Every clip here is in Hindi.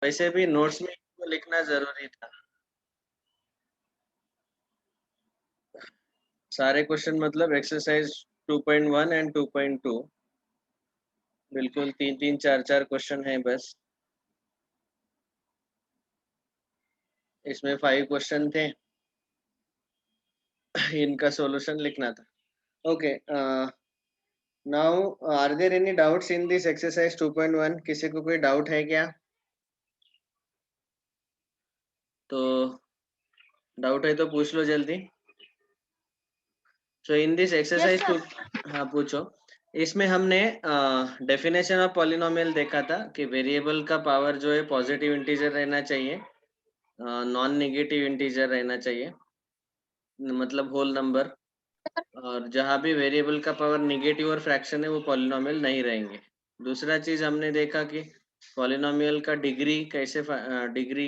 वैसे भी नोट्स में इसको लिखना जरूरी था। सारे क्वेश्चन मतलब एक्सरसाइज 2.1 एंड 2.2 बिल्कुल 3-3 4-4 क्वेश्चन है बस। इसमें 5 क्वेश्चन थे, इनका सॉल्यूशन लिखना था। Okay, now are there any doubts in this exercise 2.1? किसी को कोई डाउट है क्या? तो डाउट है तो पूछ लो जल्दी। सो इन दिस एक्सरसाइज टू, हाँ पूछो। इसमें हमने डेफिनेशन ऑफ पॉलिनोमियल देखा था कि वेरिएबल का पावर जो है पॉजिटिव इंटीजर रहना चाहिए, नॉन नेगेटिव इंटीजर रहना चाहिए, मतलब होल नंबर। और जहाँ भी वेरिएबल का पावर नेगेटिव और फ्रैक्शन है वो पॉलिनोमियल नहीं रहेंगे। दूसरा चीज हमने देखा कि पॉलिनोमियल का डिग्री कैसे, डिग्री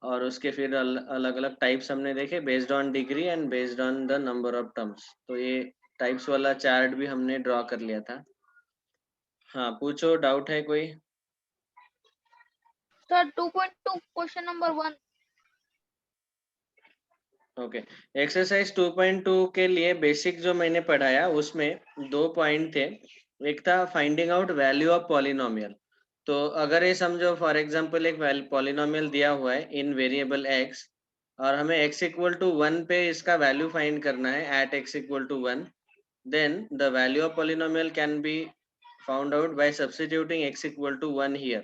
और उसके फिर अलग अलग टाइप्स हमने देखे, based on degree and based on the number of terms. तो ये टाइप्स वाला चार्ट भी हमने ड्रॉ कर लिया था। हाँ पूछो, डाउट है कोई? Sir 2.2 question number 1। Okay, exercise 2.2 के लिए बेसिक जो मैंने पढ़ाया उसमें 2 पॉइंट थे। एक था finding out value of polynomial. तो अगर ये समझो फॉर एग्जांपल एक पॉलिनोमियल दिया हुआ है इन वेरिएबल x, और हमें x इक्वल टू 1 पे इसका वैल्यू फाइंड करना है at x equal to 1, then the value of polynomial can be found out by substituting x equal to 1 here.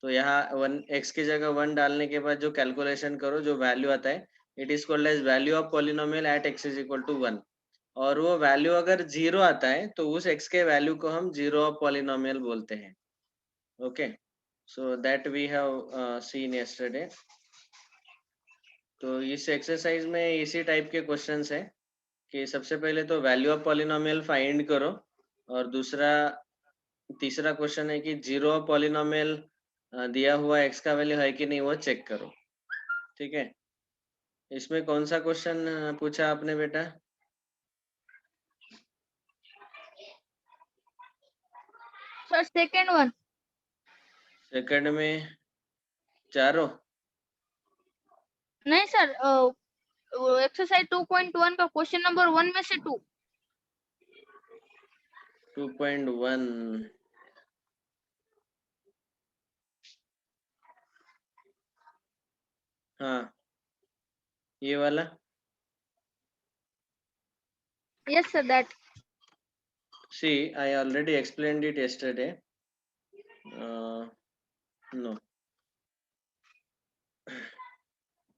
तो यहाँ 1 x की जगह 1 डालने के बाद जो कैलकुलेशन करो जो वैल्यू आता है, it is called as value of polynomial at x is equal to 1। और वो वैल्यू अगर जीरो आता है तो उस x के वैल्यू को हम जीरो ऑफ पॉलिनोमियल बोलते हैं। Okay, so that we have seen yesterday. तो इस एक्सरसाइज में इसी टाइप के क्वेश्चंस है कि सबसे पहले तो वैल्यू ऑफ पॉलिनोमियल फाइंड करो, और तीसरा क्वेश्चन है कि जीरो ऑफ पॉलिनोमियल दिया हुआ x का वैल्यू है कि नहीं वो चेक करो। ठीक है, इसमें कौन सा क्वेश्चन पूछा आपने बेटा? Sir second one. सेकंड में चारों? नहीं सर, एक्सरसाइज 2.1 का क्वेश्चन नंबर 1 में से 2। 2.1, हाँ ये वाला। Yes sir that. See, I already explained it yesterday. No,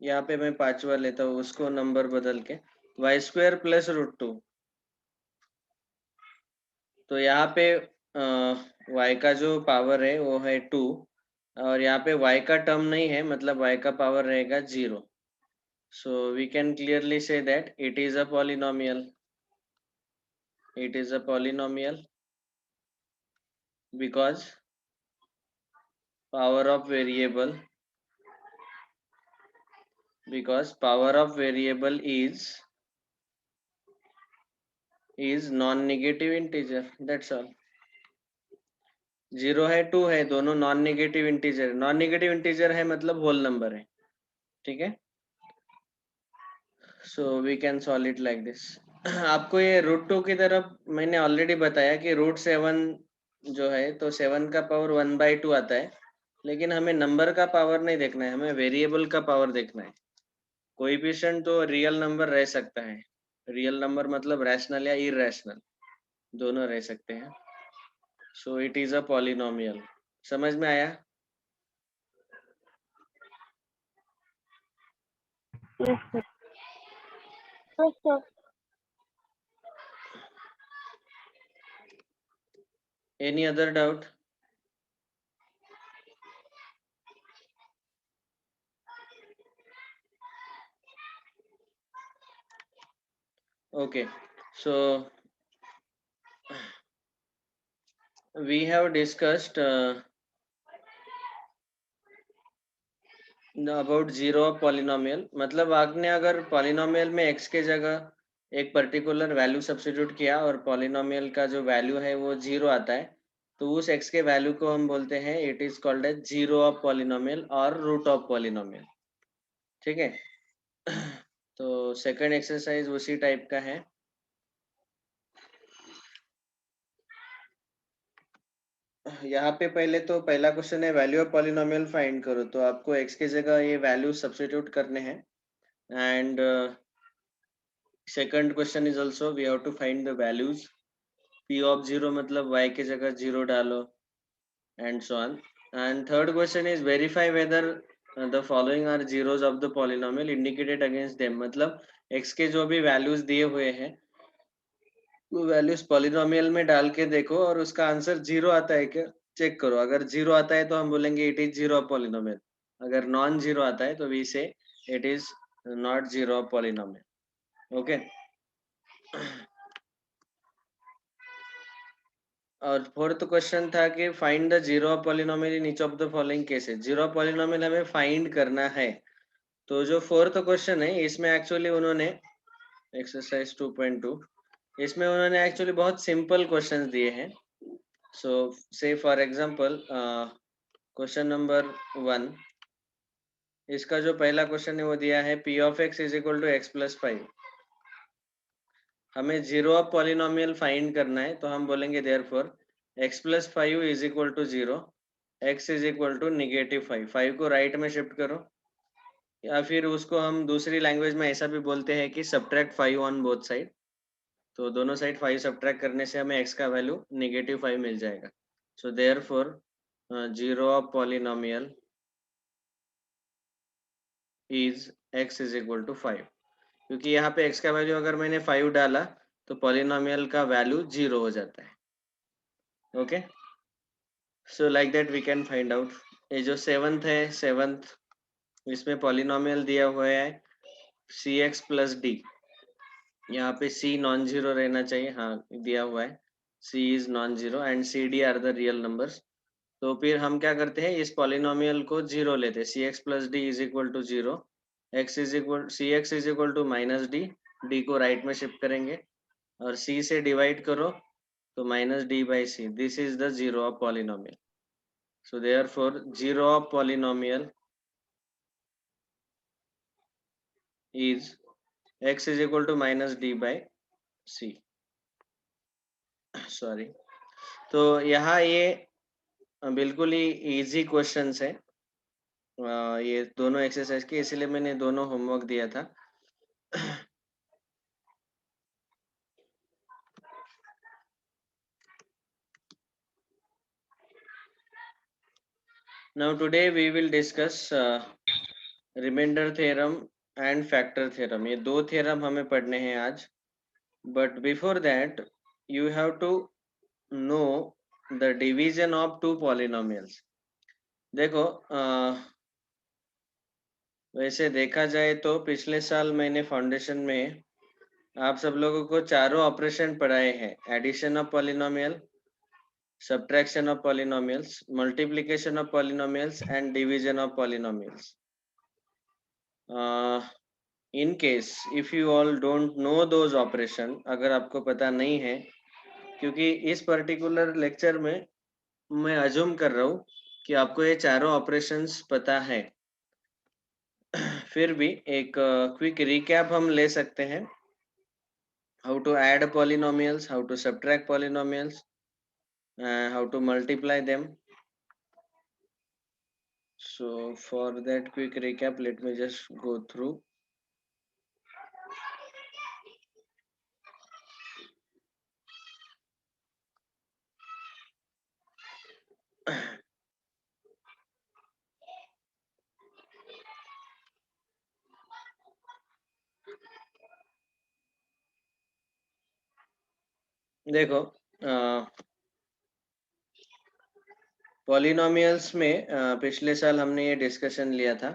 यहाँ पे मैं पांचवा लेता हूँ, उसको नंबर बदल के y square plus root two. तो यहाँ पे y का जो पावर है वो है 2, और यहाँ पे y का टर्म नहीं है, मतलब y का पावर रहेगा 0। So we can clearly say that it is a polynomial. It is a polynomial because power of variable is non-negative integer, that's all। 0 है 2 है, दोनों non negative integer. Non negative integer है मतलब होल नंबर है। ठीक है, so we can solve it like this. आपको ये रूट टू की तरफ मैंने ऑलरेडी बताया कि रूट 7 जो है तो 7 का पावर 1/2 आता है, लेकिन हमें नंबर का पावर नहीं देखना है, हमें वेरिएबल का पावर देखना है। कोएफिशिएंट तो रियल नंबर रह सकता है, रियल नंबर मतलब रैशनल या इरैशनल, दोनों रह सकते हैं। So it is a polynomial. समझ में आया? Yes sir. Yes sir. Any other doubt? Okay, so we have discussed about zero of polynomial। मतलब आपने अगर पॉलिनोमियल में x के जगह एक पर्टिकुलर वैल्यू सब्स्टिट्यूट किया और पॉलिनोमियल का जो वैल्यू है वो 0 आता है, तो उस x के वैल्यू को हम बोलते हैं it is called as zero of polynomial और रूट ऑफ पॉलिनोमियल। ठीक है। तो सेकंड एक्सरसाइज उसी टाइप का है। यहाँ पे पहले तो पहला क्वेश्चन है वैल्यू ऑफ पॉलिनोमियल फाइंड करो, तो आपको x की जगह ये वैल्यू सब्स्टिट्यूट करने हैं। And second question is also we have to find the values. p of 0 मतलब y की जगह 0 डालो and so on. And third question is verify whether the following are zeros of the polynomial indicated against them। मतलब x के जो भी वैल्यूज दिए हुए हैं वो वैल्यूज पॉलिनोमियल में डाल के देखो और उसका आंसर जीरो आता है क्या चेक करो। अगर जीरो आता है तो हम बोलेंगे it is zero of polynomial. अगर नॉन जीरो आता है तो वी से it is not zero of polynomial. Okay. और फोर्थ क्वेश्चन था कि find the zero of polynomial in each of the following cases. Zero of polynomial हमें फाइंड करना है। तो जो फोर्थ क्वेश्चन है इसमें एक्चुअली उन्होंने एक्सरसाइज 2.2 इसमें उन्होंने एक्चुअली बहुत सिंपल क्वेश्चंस दिए हैं। सो से फॉर एग्जांपल क्वेश्चन नंबर 1, इसका जो पहला क्वेश्चन है वो दिया है p of x is equal to x plus 5। हमें जीरो ऑफ पॉलिनोमियल फाइंड करना है तो हम बोलेंगे therefore x plus 5 is equal to 0, x is equal to -5। 5 को राइट में शिफ्ट करो, या फिर उसको हम दूसरी लैंग्वेज में ऐसा भी बोलते हैं कि सब्ट्रैक्ट 5 ऑन बोथ साइड। तो दोनों साइड 5 सब्ट्रैक्ट करने से हमें x का वैल्यू -5 मिल जाएगा। So therefore zero of polynomial is x is equal to 5। क्योंकि यहाँ पे x का वैल्यू अगर मैंने 5 डाला तो पॉलिनोमियल का वैल्यू 0 हो जाता है। Okay, so like that we can find out. ये जो सेवंथ है, सेवंथ इसमें पॉलिनोमियल दिया हुआ है cx प्लस डी। यहाँ पे c नॉन जीरो रहना चाहिए, हाँ दिया हुआ है c is non zero and C D are the real numbers. तो फिर हम क्या करते हैं, इस पॉलिनोमियल को जीरो लेते हैं। cx plus D is equal to zero, cx is equal to minus D, D को राइट में शिफ्ट करेंगे और c से डिवाइड करो तो minus D by C. This is the zero of polynomial. So therefore zero of polynomial is x is equal to minus D by C. Sorry. तो यहाँ ये बिल्कुल ही इजी क्वेश्चंस है ये दोनों एक्सरसाइज के, इसलिए मैंने दोनों होमवर्क दिया था। Now today we will discuss remainder theorem and factor theorem. ये दो थ्योरम हमें पढ़ने हैं आज। But before that you have to know the division of two polynomials. देखो वैसे देखा जाए तो पिछले साल मैंने फाउंडेशन में आप सब लोगों को चारों ऑपरेशन पढ़ाए हैं। Addition of polynomial, subtraction of polynomials, multiplication of polynomials and division of polynomials. In case if you all don't know those operation, अगर आपको पता नहीं है, क्योंकि इस पर्टिकुलर लेक्चर में मैं अज्यूम कर रहा हूँ कि आपको ये चारों ऑपरेशंस पता है। फिर भी एक क्विक रिकैप हम ले सकते हैं। How to add polynomials, how to subtract polynomials, how to multiply them. So for that quick recap, let me just go through. देखो पॉलिनोमियल्स में पिछले साल हमने ये डिस्कशन लिया था।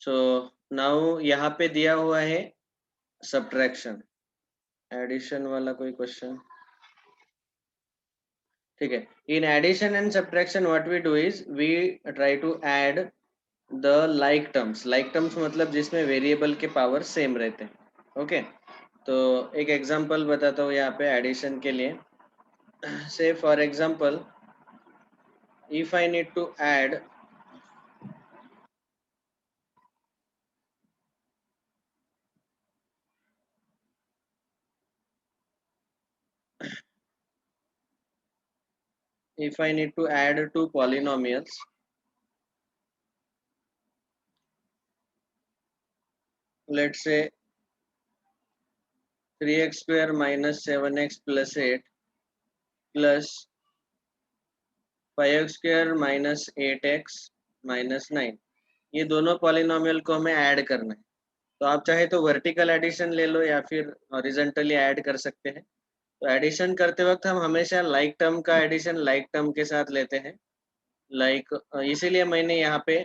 सो नाउ यहाँ पे दिया हुआ है सब्ट्रैक्शन, एडिशन वाला कोई क्वेश्चन, ठीक है। In addition and subtraction what we do is we try to add the like terms. Like terms मतलब जिसमें वेरिएबल के पावर सेम रहते हैं। ओके, तो एक एग्जांपल बताता हूँ यहाँ पे एडिशन के लिए। say for example, if I need to add two polynomials, let's say 3x square minus 7x plus 8 plus 5x square minus 8x minus 9, ये दोनों पॉलिनोमियल को हमें ऐड करना है। तो आप चाहे तो वर्टिकल एडिशन ले लो या फिर हॉरिजॉन्टली ऐड कर सकते हैं। तो एडिशन करते वक्त हम हमेशा लाइक टर्म का एडिशन लाइक टर्म के साथ लेते हैं। लाइक इसीलिए मैंने यहाँ पे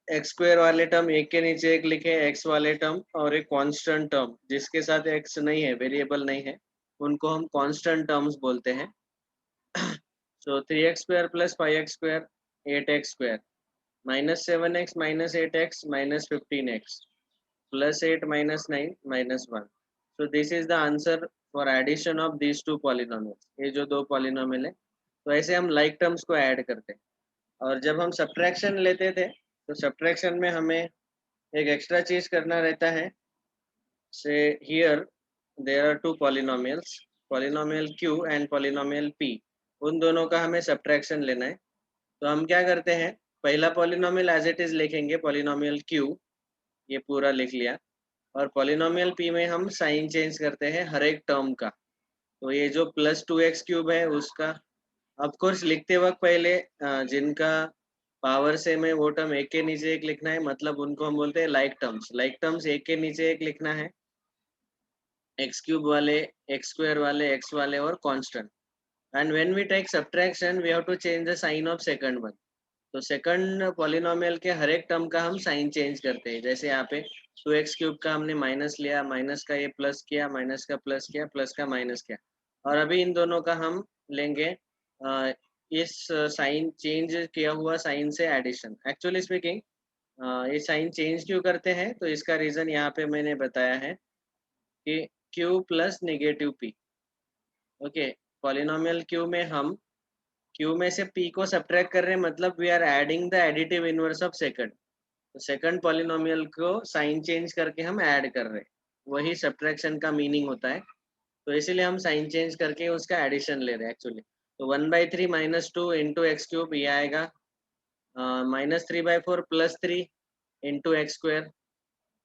एक्स स्क्वायर वाले टर्म एक के नीचे एक लिखे, एक्स वाले टर्म और एक कांस्टेंट टर्म जिसके साथ एक्स नहीं है, वेरिएबल नहीं है, उनको हम कांस्टेंट टर्म्स बोलते हैं। So 3x square plus 5x square 8x square minus 7x minus 8x minus 15x plus 8 minus 9 minus 1. So this is the answer for addition of these two polynomials. ये जो दो polynomial है, तो ऐसे हम like terms को add करते हैं। और जब हम subtraction लेते थे तो subtraction में हमें एक extra चीज करना रहता है। Say here there are two polynomials, polynomial q and polynomial p, उन दोनों का हमें subtraction लेना है। तो हम क्या करते हैं, पहला पॉलिनोमियल एज इट इज लिखेंगे, पॉलिनोमियल क्यू, ये पूरा लिख लिया, और पॉलिनोमियल पी में हम साइन चेंज करते हैं हर एक टर्म का। तो ये जो प्लस 2x क्यूब है उसका ऑफ कोर्स लिखते वक्त पहले जिनका पावर सेम है वो टर्म एक के नीचे एक लिखना है, मतलब उनको हम बोलते हैं लाइक टर्म्स। लाइक टर्म्स एक के नीचे एक लिखना है, एक्स क्यूब वाले, एक्स स्क्वायर वाले, एक्स वाले और constant. And when we take subtraction we have to change the sign of second one. तो सेकंड पॉलिनोमियल के हर एक टर्म का हम साइन चेंज करते हैं। जैसे यहाँ पे 2x क्यूब का हमने माइनस लिया, माइनस का ये प्लस किया, माइनस का प्लस किया, प्लस का माइनस किया, और अभी इन दोनों का हम लेंगे इस साइन चेंज किया हुआ साइन से एडिशन। एक्चुअली स्पीकिंग ये साइन चेंज क्यों करते हैं, तो इसका रीजन यहाँ पे मैंने बताया है कि q plus negative p। Okay, polynomial q में हम q में से p को सब्ट्रैक्ट कर रहे हैं, मतलब we are adding the additive inverse of second. तो सेकंड पॉलिनोमियल को साइन चेंज करके हम ऐड कर रहे हैं, वही सब्ट्रैक्शन का मीनिंग होता है। तो इसीलिए हम साइन चेंज करके उसका एडिशन ले रहे हैं एक्चुअली। तो 1/3 माइनस 2 इंटू एक्स क्यूब, ये आएगा -3/4 प्लस 3 इंटू एक्स स्क्वायर।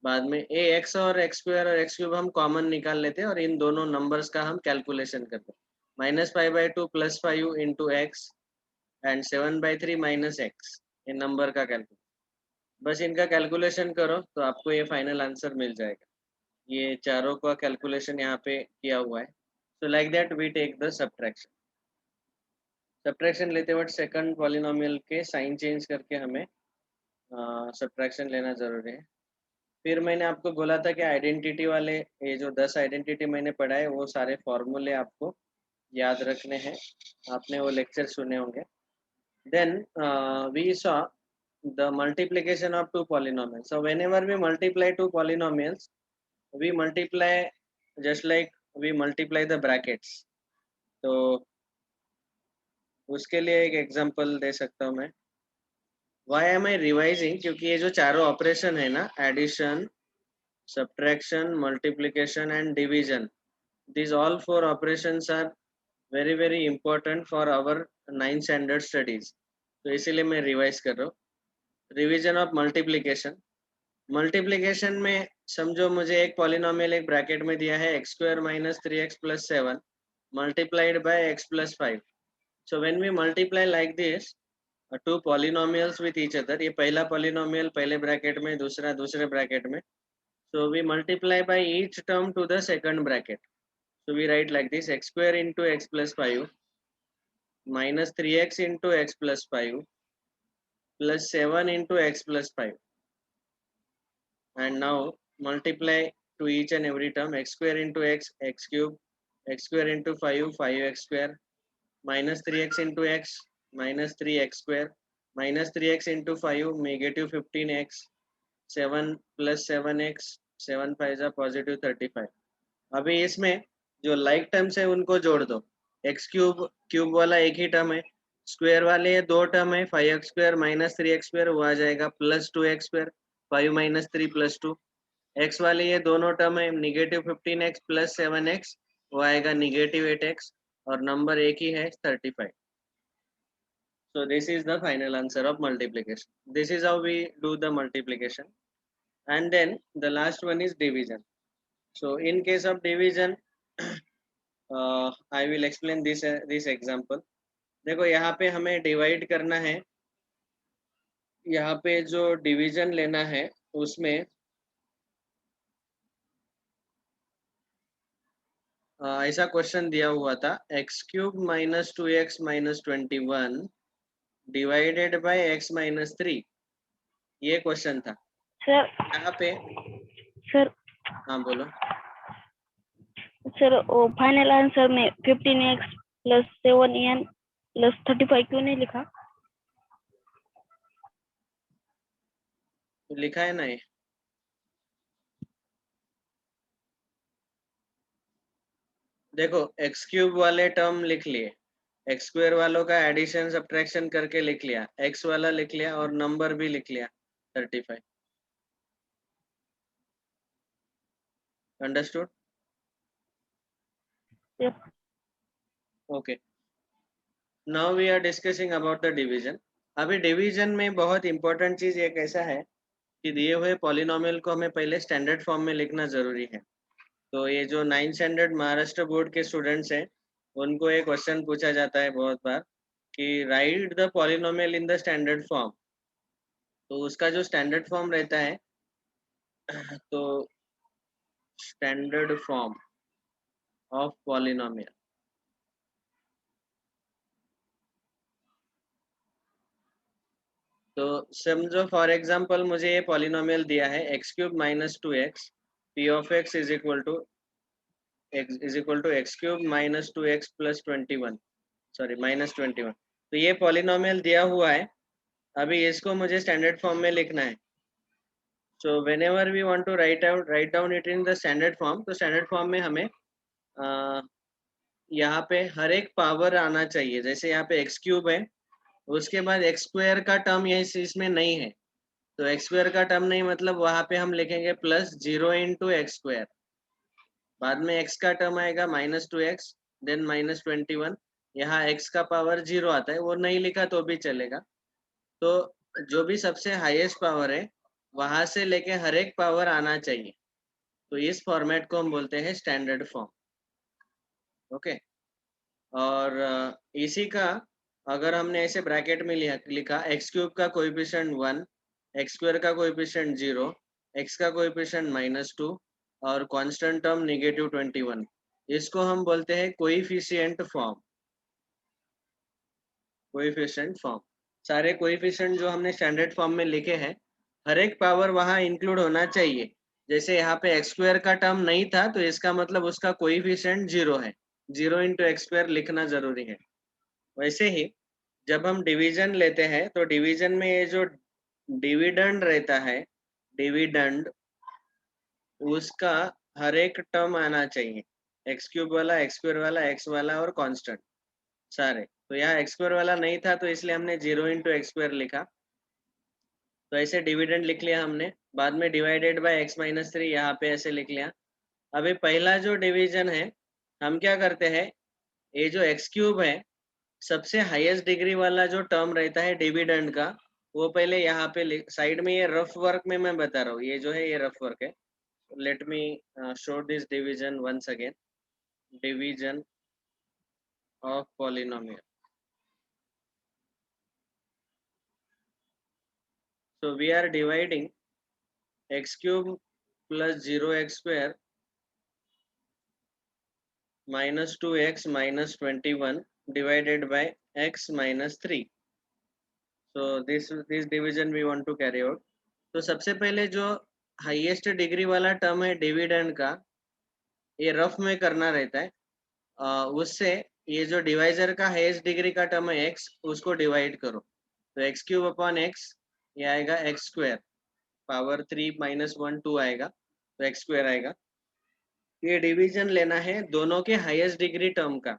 बाद में ए एक्स और एक्स स्क्वायर और एक्स क्यूब हम कॉमन निकाल लेते हैं और इन दोनों नंबर्स का हम कैलकुलेशन करते हैं। -5/2 plus 5 into x and 7/3 minus x, in number का कैलकुलेशन। बस इनका कैलकुलेशन करो तो आपको ये फाइनल आंसर मिल जाएगा। ये चारों का कैलकुलेशन यहाँ पे किया हुआ है। So like that we take the subtraction. Subtraction लेते वक्त सेकंड पॉलिनोमियल के साइन चेंज करके हमें सब्ट्रैक्शन लेना जरूरी है। फिर मैंने आपको बोला था कि आइडेंटिटी वाले, ये जो 10 आइडेंटिटी मैंने पढ़ा है वो सारे फॉर्मूले आपको याद रखने हैं, आपने वो लेक्चर सुने होंगे। Then we saw the multiplication of two polynomials. So whenever we multiply two polynomials, we multiply just like we multiply the brackets. तो उसके लिए एक एग्जांपल दे सकता हूँ मैं। Why am I revising? क्योंकि ये जो चारों ऑपरेशन है ना, addition, subtraction, multiplication and division, these all four operations are very important for our 9th standard studies. तो इसीलिए मैं रिवाइज कर रहा हूँ। Revision of multiplication. मल्टीप्लिकेशन में समझो मुझे एक पॉलिनोमियल एक ब्रैकेट में दिया है, x square minus 3x plus 7 multiplied by x plus 5। So when we multiply like this two polynomials with each other, ये पहला पॉलिनोमियल पहले ब्रैकेट में, दूसरा दूसरे ब्रैकेट में, so we multiply by each term to the second bracket. So we write like this, x square into x plus 5 minus 3x into x plus 5 plus 7 into x plus 5। And now multiply to each and every term, x square into x, x cube, x square into 5, 5x square, minus 3x into x, minus 3x square, minus 3x into 5, negative 15x, 7 plus 7x, 7 5 positive 35। अभी इसमें जो लाइक टर्म्स है उनको जोड़ दो। एक्स क्यूब क्यूब वाला एक ही टर्म है, स्क्वायर वाले ये दो टर्म है, 5x² माइनस 3x², वो आ जाएगा plus 2x², 5 minus 3 plus 2। X वाले ये दोनों टर्म है, निगेटिव 15x प्लस 7x, वो आएगा निगेटिव 8x, और नंबर एक ही है 35। So this is the final answer of multiplication. This is how we do the multiplication. And then the last one is division. So in case of division, I will explain this example. देखो यहाँ पे हमें डिवाइड करना है, यहाँ पे जो डिवीजन लेना है उसमें ऐसा क्वेश्चन दिया हुआ था, x³ minus 2x minus 21 divided by x minus 3, ये क्वेश्चन था सर यहाँ पे। सर हाँ बोलो। सर वो फाइनल आंसर में 15x प्लस 7n प्लस 35 क्यों नहीं लिखा? लिखा है ना ये, देखो x³ वाले टर्म लिख लिए, x² वालों का एडिशन सब्ट्रैक्शन करके लिख लिया, x वाला लिख लिया और नंबर भी लिख लिया 35। Understood? Yep. Okay, now we are discussing about the division. अभी डिवीजन में बहुत इंपॉर्टेंट चीज ये कैसा है कि दिए हुए पॉलिनोमियल को हमें पहले स्टैंडर्ड फॉर्म में लिखना जरूरी है। तो ये जो 9th स्टैंडर्ड महाराष्ट्र बोर्ड के स्टूडेंट्स हैं, उनको एक क्वेश्चन पूछा जाता है बहुत बार कि right the polynomial in the standard form. तो उसका जो स्टैंडर्ड फॉर्म रहता है, तो स्टैंडर्ड फॉर्म ऑफ पॉलिनोमियल, तो समझो फॉर एग्जांपल मुझे ये पॉलिनोमियल दिया है x³ minus 2x, p of x is equal to x³ minus 2x plus 21, sorry minus 21। तो ये पॉलिनोमियल दिया हुआ है, अभी इसको मुझे स्टैंडर्ड फॉर्म में लिखना है। So whenever we want to write down it in the standard form, तो स्टैंडर्ड फॉर्म में हमें यहाँ पे हर एक पावर आना चाहिए। जैसे यहाँ पे x³ है, उसके बाद x² का टर्म ये इसमें नहीं है, तो x² का टर्म नहीं मतलब वहां पे हम लिखेंगे प्लस 0 इंटू x², बाद में x का टर्म आएगा माइनस 2x, देन माइनस 21, यहाँ x का पावर 0 आता है, वो नहीं लिखा तो भी चलेगा। तो जो भी सबसे हाईएस्ट पावर है वहां से लेके हर एक पावर आना चाहिए, तो इस फॉर्मेट को हम बोलते हैं स्टैंडर्ड फॉर्म। ओके, और इसी का अगर हमने ऐसे ब्रैकेट में लिखा x³ का कोएफिशिएंट 1, x² का कोएफिशिएंट 0, x का कोएफिशिएंट -2 और कांस्टेंट टर्म नेगेटिव 21, इसको हम बोलते हैं कोएफिशिएंट फॉर्म। कोएफिशिएंट फॉर्म, सारे कोएफिशिएंट जो हमने स्टैंडर्ड फॉर्म में लिखे हैं, हर एक पावर वहां इंक्लूड होना चाहिए। जैसे यहाँ पे x² का टर्म नहीं था, तो इसका मतलब उसका कोएफिशिएंट 0 है, 0 इंटू x² लिखना जरूरी है। वैसे ही जब हम डिवीजन लेते हैं, तो डिवीजन में ये जो डिविडेंड रहता है, डिविडेंड, उसका हर एक टर्म आना चाहिए, x³ वाला, x² वाला, x वाला और कांस्टेंट सारे। तो यहाँ x² वाला नहीं था, तो इसलिए हमने 0 इंटू x² लिखा, तो ऐसे डिविडेंड लिख लिया हमने। बाद में डिवाइडेड बाय x माइनस 3, यहाँ पे ऐसे लिख लिया। अभी पहला जो डिवीजन है, हम क्या करते हैं, ये जो x³ है, सबसे हाईएस्ट डिग्री वाला जो टर्म रहता है डिविडेंड का, वो पहले यहाँ पे साइड में, ये रफ वर्क में मैं बता रहा हूँ, ये जो है ये रफ वर्क है। Let me show this division once again, division of polynomial. So we are dividing x³ plus 0x² minus 2x minus 21 divided by x minus 3. So this division we want to carry out. तो सबसे पहले जो हाईएस्ट डिग्री वाला टर्म है डिविडेंड का, ये रफ में करना रहता है। उससे ये जो डिवाइजर का हाईएस्ट डिग्री का टर्म है x, उसको डिवाइड करो, तो x³ अपॉन x, ये आएगा x², पावर 3 माइनस 1 2 आएगा, तो x² आएगा। ये डिवीजन लेना है दोनों के हाईएस्ट डिग्री टर्म का।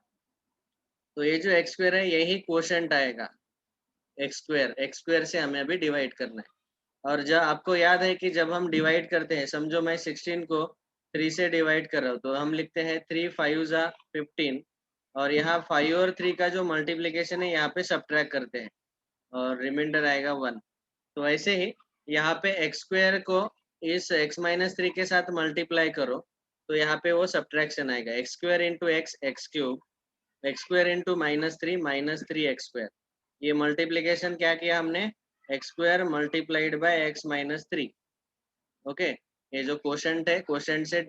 तो ये जो एक्स स्क्वायर है यही क्वोशंट आएगा, एक्स स्क्वायर से हमें अभी डिवाइड करना है। और जब आपको याद है कि जब हम डिवाइड करते हैं, समझो मैं 16 को 3 से डिवाइड कर रहा हूँ, तो हम लिखते हैं 3 5 जा 15, और यहाँ 5 और 3 का जो मल्टीप्लीकेशन है यहाँ पे सब्ट्रैक्ट करते हैं और रिमाइंडर आएगा 1। तो ऐसे ही यहाँ पे एक्स स्क्वायर को इस x माइनस 3 के साथ मल्टीप्लाई करो, तो यहाँ पे वो सब्ट्रैक्शन आएगा, x square into x cube, x square into -3 x square. ये मल्टीप्लीकेशन क्या किया हमने, x square multiplied by x minus 3। Okay, ये जो क्वोशंट है, क्वोशंट से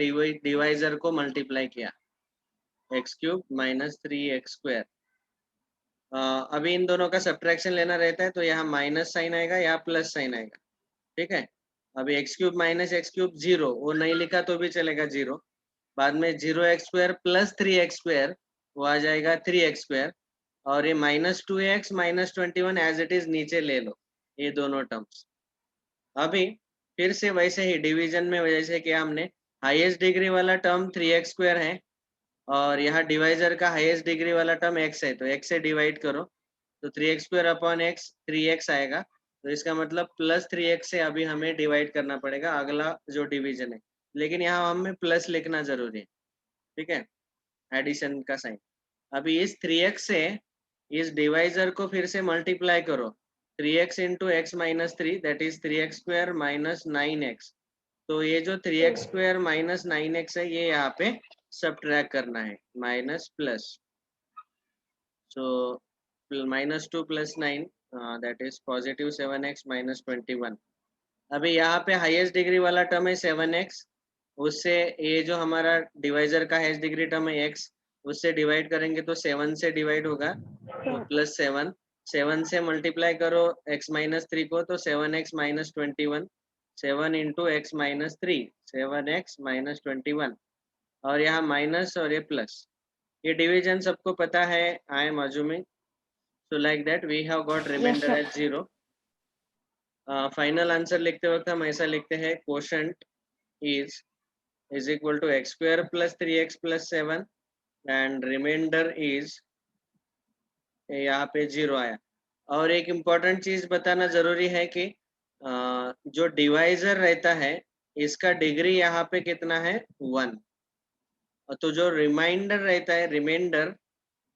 डिवाइजर को मल्टीप्लाई किया, एक्स क्यूब -3 एक्स स्क्वायर। अभी इन दोनों का सब्ट्रैक्शन लेना रहता है, तो यहाँ माइनस साइन आएगा, यहाँ प्लस साइन आएगा। ठीक है, अभी x cube minus x cube 0, वो नहीं लिखा तो भी चलेगा 0। बाद में 0 x square plus 3 x square, वो आ जाएगा 3 एक्स स्क्वायर। और ये -2x -21 एज इट इज नीचे ले लो, ये दोनों टर्म्स। अभी फिर से वैसे ही डिवीजन में वैसे किया हमने, हाईएस्ट डिग्री वाला टर्म 3x स्क्वायर है, और यहाँ डिवाइजर का हाईएस्ट डिग्री वाला टर्म x है, तो x से डिवाइड करो, तो 3x square upon x 3x आएगा। तो इसका मतलब +3x से अभी हमें डिवाइड करना पड़ेगा अगला जो डिवीजन है, लेकिन यहाँ हमें प्लस लिखना जरूरी है। ठीक है, एडिशन का साइन। अभी इस 3x से इस डिवाइजर को फिर से मल्टीप्लाई करो, 3x into x minus 3, that is 3x square minus 9x। तो ये जो 3x स्क्वायर माइनस 9x है, ये यहाँ पे सब्ट्रैक्ट करना है, minus plus. So -2 + 9, that is positive 7x minus 21। अभी यहाँ पे हाईएस्ट डिग्री वाला टर्म है 7x, उससे ये जो हमारा डिवाइजर का हाईएस्ट डिग्री टर्म है x, उससे डिवाइड करेंगे तो 7 से डिवाइड होगा, तो +7। 7 से मल्टीप्लाई करो x माइनस 3 को, तो 7x minus 21, 7 into x minus 3, 7x minus 21, और यहाँ माइनस और ये प्लस। ये डिवीजन सबको पता है, I am assuming. So like that we have got Yes, remainder sir. As 0। Final answer लिखते वक्त हम ऐसा लिखते हैं, quotient is equal to x square plus 3x plus 7, and remainder is, यहाँ पे 0 आया। और एक इम्पॉर्टेंट चीज बताना जरूरी है कि जो डिवाइजर रहता है, इसका डिग्री यहाँ पे कितना है, 1। तो जो रिमाइंडर रहता है,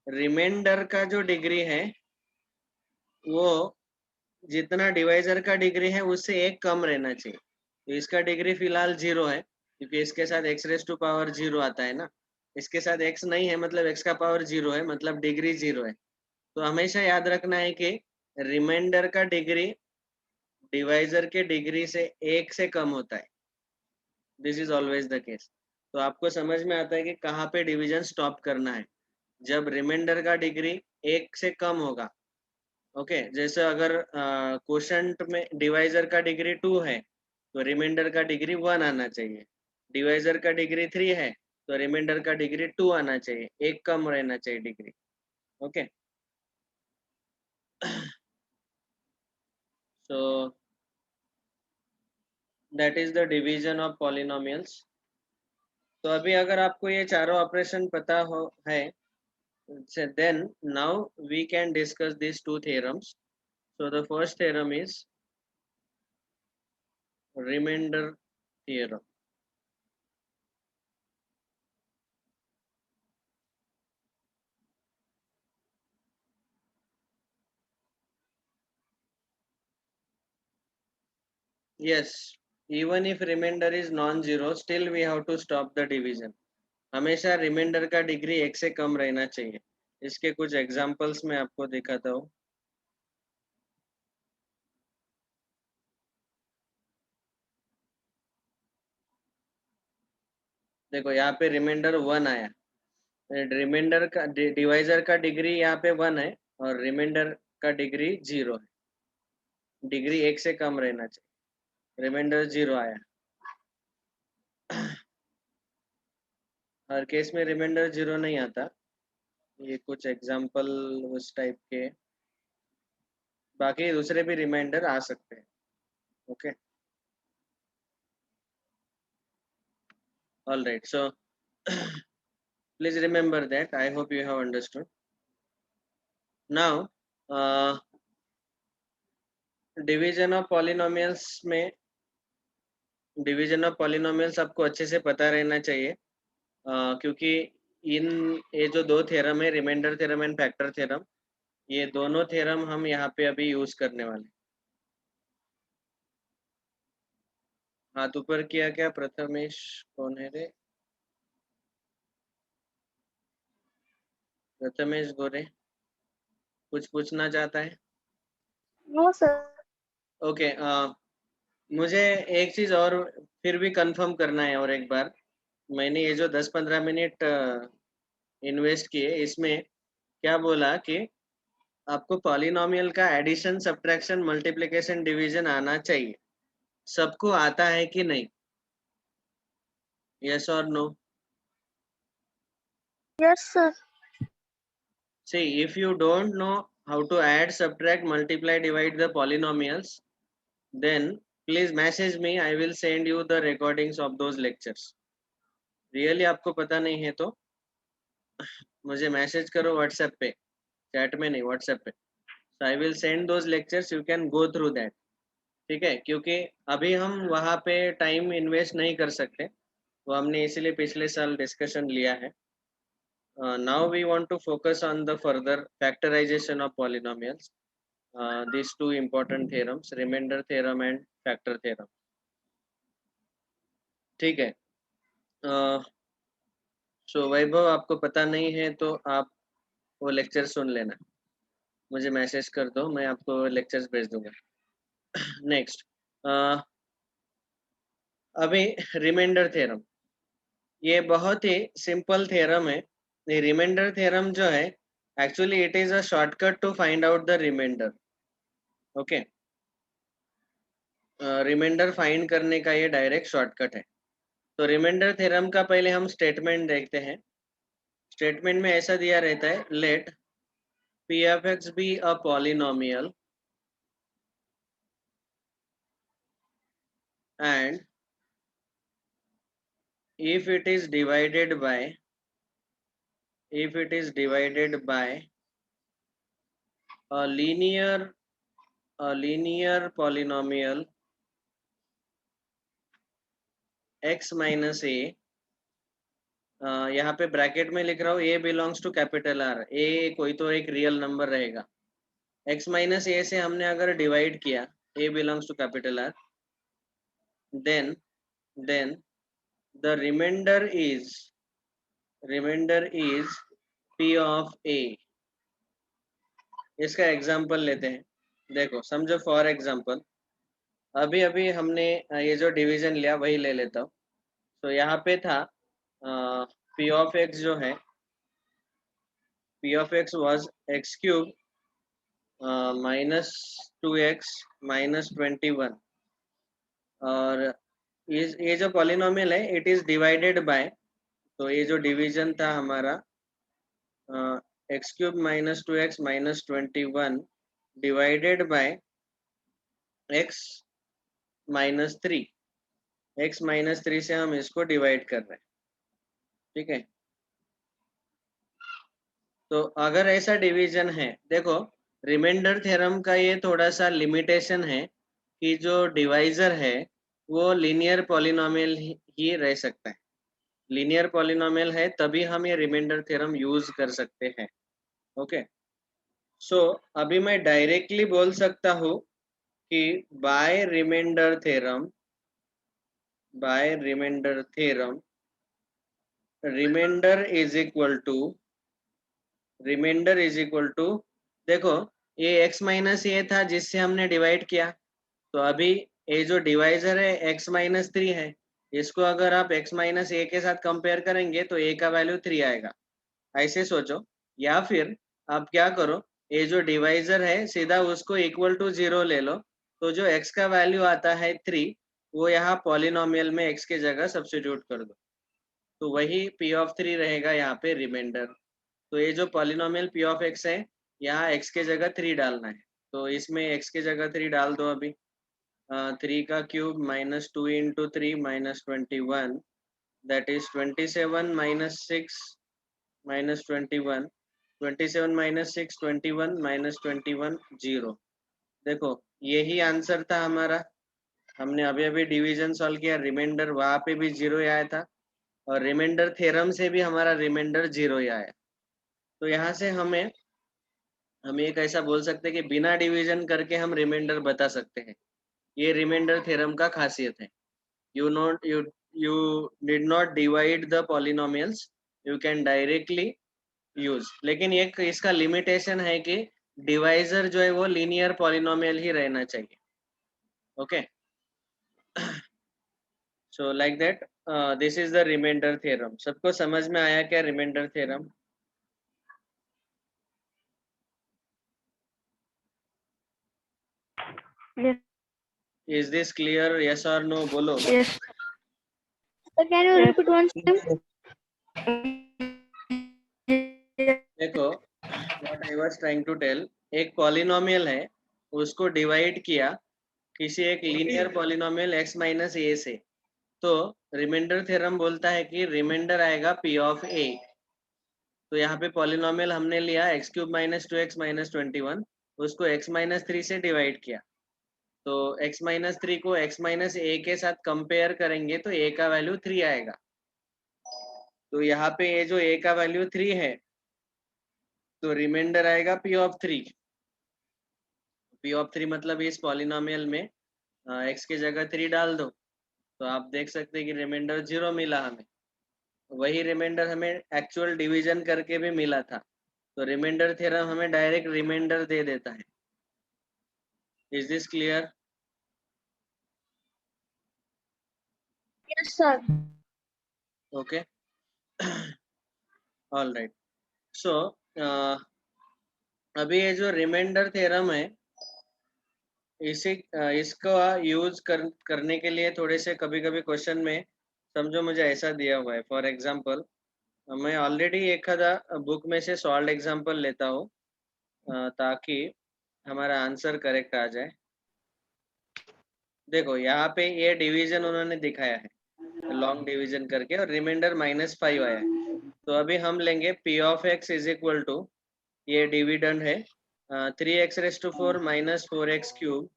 रिमाइंडर का जो डिग्री है, वो जितना डिवाइजर का डिग्री है उससे एक कम रहना चाहिए। तो इसका डिग्री फिलहाल 0 है, क्योंकि इसके साथ x⁻0 आता है ना, इसके साथ x नहीं है, मतलब x का पावर 0 है, मतलब डिग्री 0 है। तो हमेशा याद रखना है कि रिमाइंडर का डिग्री डिवाइजर के डिग्री से 1 से कम होता है, this is always the case. तो आपको समझ में आता है कि कहाँ पे डिवीजन स्टॉप करना है, जब रिमाइंडर का डिग्री 1 से कम होगा। ओके, जैसे अगर क्वोशंट में डिवाइजर का डिग्री 2 है, तो रिमाइंडर का डिग्री 1 आना चाहिए। डिवाइजर का डिग्री 3 है, तो रिमाइंडर का डिग्री 2 आना चाहिए, एक कम रहना चाहिए degree. Okay, so that is the division of polynomials. तो अभी अगर आपको ये चारों ऑपरेशन पता हो है, then now we can discuss these two theorems. So the first theorem is remainder theorem. Yes, even if remainder is non-zero, still we have to stop the division. हमेशा रिमाइंडर का डिग्री 1 से कम रहना चाहिए। इसके कुछ एग्जांपल्स मैं आपको दिखाता हूँ। देखो यहाँ पे रिमाइंडर 1 आया, रिमाइंडर का डिवाइजर का डिग्री यहाँ पे 1 है, और रिमाइंडर का डिग्री 0 है, डिग्री 1 से कम रहना चाहिए, रिमाइंडर 0 आया। हर केस में रिमाइंडर 0 नहीं आता, ये कुछ एग्जांपल उस टाइप के, बाकी दूसरे भी रिमाइंडर आ सकते हैं। Okay, all right, so please remember that, I hope you have understood. Now division of polynomials में, डिवीजन ऑफ पॉलिनोमियल्स आपको अच्छे से पता रहना चाहिए, क्योंकि इन ये जो दो थ्योरम है, remainder theorem and factor theorem, ये दोनों थ्योरम हम यहाँ पे अभी यूज करने वाले। हाथ ऊपर किया क्या? प्रथमेश कौन है रे? प्रथमेश गोरे कुछ पूछना चाहता है? No sir. ओके, मुझे एक चीज और फिर भी कंफर्म करना है, और एक बार मैंने ये जो 10-15 मिनट इन्वेस्ट किए, इसमें क्या बोला कि आपको पॉलिनोमियल का एडिशन, सब्ट्रैक्शन, मल्टीप्लिकेशन, डिवीजन आना चाहिए। सबको आता है कि नहीं? यस और no? Yes sir. See, if you don't know how to add, subtract, multiply, divide the polynomials, then please message me. I will send you the recordings of those lectures. Really आपको पता नहीं है तो मुझे मैसेज करो व्हाट्सएप पे, चैट में नहीं, व्हाट्सएप पे। So I will send those lectures. You can go through that. ठीक है, क्योंकि अभी हम वहाँ पे टाइम इन्वेस्ट नहीं कर सकते, तो हमने इसीलिए पिछले साल डिस्कशन लिया है। Now we want to focus on the further factorization of polynomials. These two important theorems, remainder theorem and factor theorem. ठीक है। सो वैभव, आपको पता नहीं है तो आप वो लेक्चर सुन लेना, मुझे मैसेज कर दो, मैं आपको लेक्चर्स भेज दूंगा। नेक्स्ट, अभी रिमाइंडर थ्योरम, ये बहुत ही सिंपल थ्योरम है। ये रिमाइंडर थ्योरम जो है, actually it is a shortcut to find out the remainder. Okay, remainder find करने का ये डायरेक्ट शॉर्टकट है। तो रिमाइंडर थ्योरम का पहले हम स्टेटमेंट देखते हैं। स्टेटमेंट में ऐसा दिया रहता है, let P of x be a polynomial and if it is divided by, if it is divided by a linear polynomial x minus a, यहाँ पे ब्रैकेट में लिख रहा हूँ a belongs to capital R, a कोई तो एक रियल नंबर रहेगा, x माइनस a से हमने अगर डिवाइड किया, a belongs to capital R, then the remainder is p of a। इसका एग्जांपल लेते हैं, देखो समझो, फॉर एग्जांपल अभी अभी हमने ये जो डिवीजन लिया वही ले लेता हूँ। तो यहाँ पे था p ऑफ x जो है, p of x was x cube -2x -21, और ये जो पॉलिनोमियल है इट इज डिवाइडेड बाय, तो ये जो डिवीजन था हमारा x cube -2x -21 divided by x -3, x -3 से हम इसको डिवाइड कर रहे हैं। ठीक है, तो अगर ऐसा डिवीजन है, देखो रिमाइंडर थ्योरम का ये थोड़ा सा लिमिटेशन है कि जो डिवाइजर है वो लीनियर पॉलिनोमियल ही रह सकता है। लीनियर पॉलिनोमियल है तभी हम ये रिमाइंडर थ्योरम यूज कर सकते हैं। ओके, सो अभी मैं डायरेक्टली बोल सकता हूँ कि by remainder theorem, remainder is equal to, देखो ये x माइनस ये था जिससे हमने डिवाइड किया, तो अभी ये जो डिवाइजर है x -3 है, इसको अगर आप x -a के साथ कंपेयर करेंगे तो a का वैल्यू 3 आएगा, ऐसे सोचो। या फिर आप क्या करो, ये जो डिवाइजर है सीधा उसको इक्वल टू 0 ले लो, तो जो x का वैल्यू आता है 3, वो यहाँ पॉलिनोमियल में x के जगह सब्स्टिट्यूट कर दो, तो वही p ऑफ 3 रहेगा यहाँ पे रिमाइंडर। तो ये जो पॉलिनोमियल p ऑफ x है, यहाँ x के जगह 3 डालना है, तो इसमें x के जगह 3 डाल दो अभी। 3 का cube -2 into 3 -21, that is 27 -6 -21, 27 minus 6 21 minus 21 0। देखो यही आंसर था हमारा। हमने अभी अभी डिवीजन सॉल्व किया, रिमाइंडर वहां पे भी 0 ही आया था और रिमाइंडर थ्योरम से भी हमारा रिमाइंडर 0 ही आया। तो यहाँ से हम एक ऐसा बोल सकते हैं कि बिना डिवीजन करके हम रिमाइंडर बता सकते हैं। ये रिमाइंडर थ्योरम का खासियत है। you did not divide the polynomials, you can directly use। लेकिन एक इसका लिमिटेशन है कि डिवाइजर जो है वो लीनियर पॉलिनोमियल ही रहना चाहिए। Okay, so like that this is the remainder theorem. सबको समझ में आया क्या remainder theorem? Yes. Is this clear? Yes और नो बोलो। Yes. Sir, can you repeat once time? देखो what I was trying to tell, एक पॉलिनोमियल है, उसको डिवाइड किया किसी एक linear polynomial x minus A से, तो रिमाइंडर थ्योरम बोलता है कि रिमाइंडर आएगा p ऑफ a। तो यहाँ पे पॉलिनोमियल हमने लिया x cube minus 2x minus 21, उसको x माइनस 3 से डिवाइड किया, तो x माइनस 3 को x माइनस ए के साथ कंपेयर करेंगे तो a का वैल्यू 3 आएगा। तो यहाँ पे ये जो a का वैल्यू 3 है, तो रिमाइंडर आएगा p ऑफ 3। p ऑफ 3 मतलब इस पॉलिनोमियल में x की जगह 3 डाल दो, तो आप देख सकते हैं कि रिमाइंडर 0 मिला हमें। वही रिमाइंडर हमें एक्चुअल डिवीजन करके भी मिला था। तो रिमाइंडर थ्योरम हमें डायरेक्ट रिमाइंडर दे देता है। Is this clear? Yes, sir. Okay, all right. So अभी ये जो रिमाइंडर थ्योरम है, इसको यूज करने के लिए थोड़े से कभी कभी क्वेश्चन में समझो मुझे ऐसा दिया हुआ है। फॉर एग्जांपल मैं ऑलरेडी एक आधा बुक में से सॉल्व एग्जांपल लेता हूँ ताकि हमारा आंसर करेक्ट आ जाए। देखो यहाँ पे ये डिवीजन उन्होंने दिखाया है लॉन्ग डिवीजन करके और रिमाइंडर -5 आया है। तो अभी हम लेंगे p of x is equal to, ये डिविडेंड है 3x⁴ minus 4x cube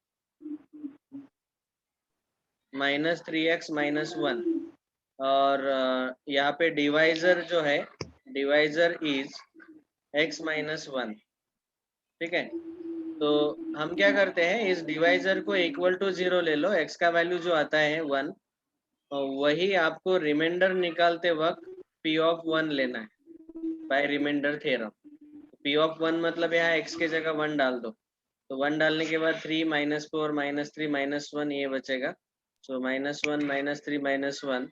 minus 3x minus 1, और यहाँ पे डिवाइजर जो है, डिवाइजर इज x माइनस 1। ठीक है, तो हम क्या करते हैं, इस डिवाइजर को इक्वल टू 0 ले लो, x का वैल्यू जो आता है 1, वही आपको रिमाइंडर निकालते वक्त p ऑफ 1 लेना है by remainder theorem. p of 1 मतलब यहाँ x की जगह 1 डाल दो, तो 1 डालने के बाद 3 माइनस 4 माइनस 3 माइनस 1 ये बचेगा। सो -1 -3 -1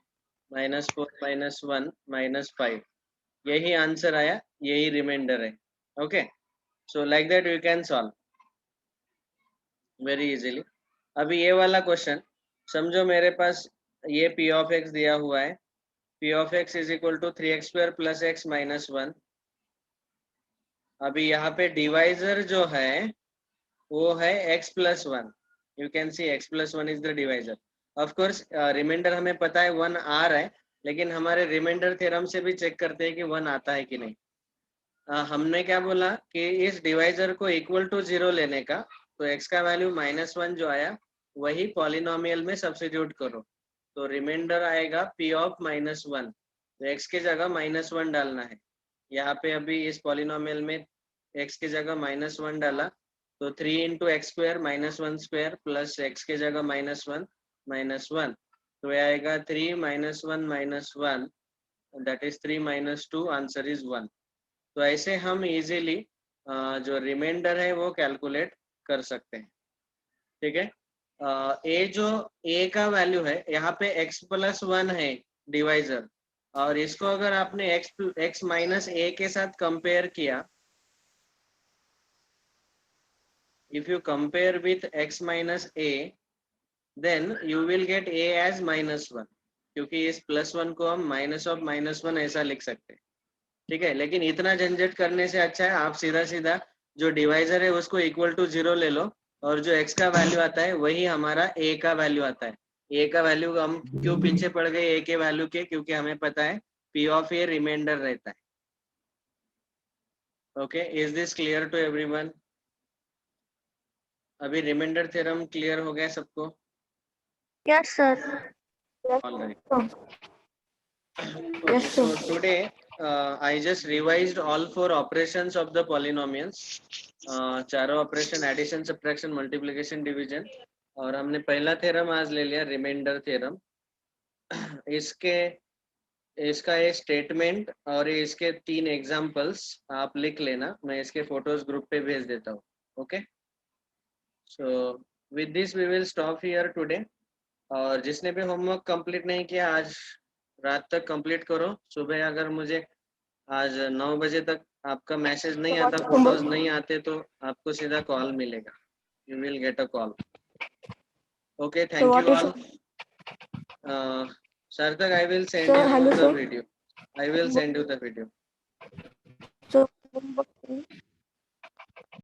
-4 -1 -5, यही आंसर आया, यही रिमाइंडर है। Okay, so like that you can solve very easily. अभी ये वाला क्वेश्चन समझो, मेरे पास ये p ऑफ x दिया हुआ है, p of x is equal to 3x² plus x minus 1। अभी यहाँ पे डिवाइजर जो है वो है x plus 1। You can see x plus 1 is the divisor. Of course remainder हमें पता है 1 आ रहा है, लेकिन हमारे रिमाइंडर थ्योरम से भी चेक करते हैं कि 1 आता है कि नहीं। हमने क्या बोला कि इस डिवाइजर को इक्वल टू 0 लेने का, तो x का वैल्यू -1 जो आया वही पॉलिनोमियल में सब्स्टिट्यूट करो, तो रिमाइंडर आएगा p ऑफ -1। तो x की जगह -1 डालना है। यहाँ पे अभी इस पॉलिनोमियल में x की जगह -1 डाला, तो 3 into x square -1² plus x की जगह -1 -1, तो ये आएगा 3 -1 -1, दैट इज 3 -2, आंसर इज 1। तो ऐसे हम इजीली जो रिमाइंडर है वो कैलकुलेट कर सकते हैं। ठीक है, ए जो a का वैल्यू है, यहाँ पे x प्लस 1 है डिवाइजर, और इसको अगर आपने x माइनस a के साथ कंपेयर किया, if you compare with x minus a, then you will get a as -1, क्योंकि इस +1 को हम माइनस ऑफ -1 ऐसा लिख सकते हैं। ठीक है, लेकिन इतना झंझट करने से अच्छा है आप सीधा सीधा जो डिवाइजर है उसको इक्वल टू 0 ले लो, और जो x का वैल्यू आता है वही हमारा a का वैल्यू आता है। a का वैल्यू हम क्यों पीछे पड़ गए a के वैल्यू के, क्योंकि हमें पता है p ऑफ a रिमाइंडर रहता है। Okay, is this clear to everyone? अभी रिमाइंडर थ्योरम क्लियर हो गया सबको? Yes, sir. All right. Yes, Okay, sir. so today I just revised all 4 operations of the polynomials. चारों operation addition, subtraction, multiplication, division, और हमने पहला थ्योरम आज ले लिया रिमाइंडर थ्योरम. इसका ये स्टेटमेंट और इसके 3 एग्जांपल्स आप लिख लेना, मैं इसके फोटोज ग्रुप पे भेज देता हूँ. Okay, so with this we will stop here today. और जिसने भी होमवर्क कंप्लीट नहीं किया आज रात तक कंप्लीट करो. सुबह अगर मुझे आज 9 बजे तक आपका मैसेज नहीं आता, फोटोज नहीं आते, तो आपको सीधा कॉल मिलेगा. You will get a call. Okay, thank you all. Sarthak, I will send Sir, you hello, the sir. video. I will send you the video. So,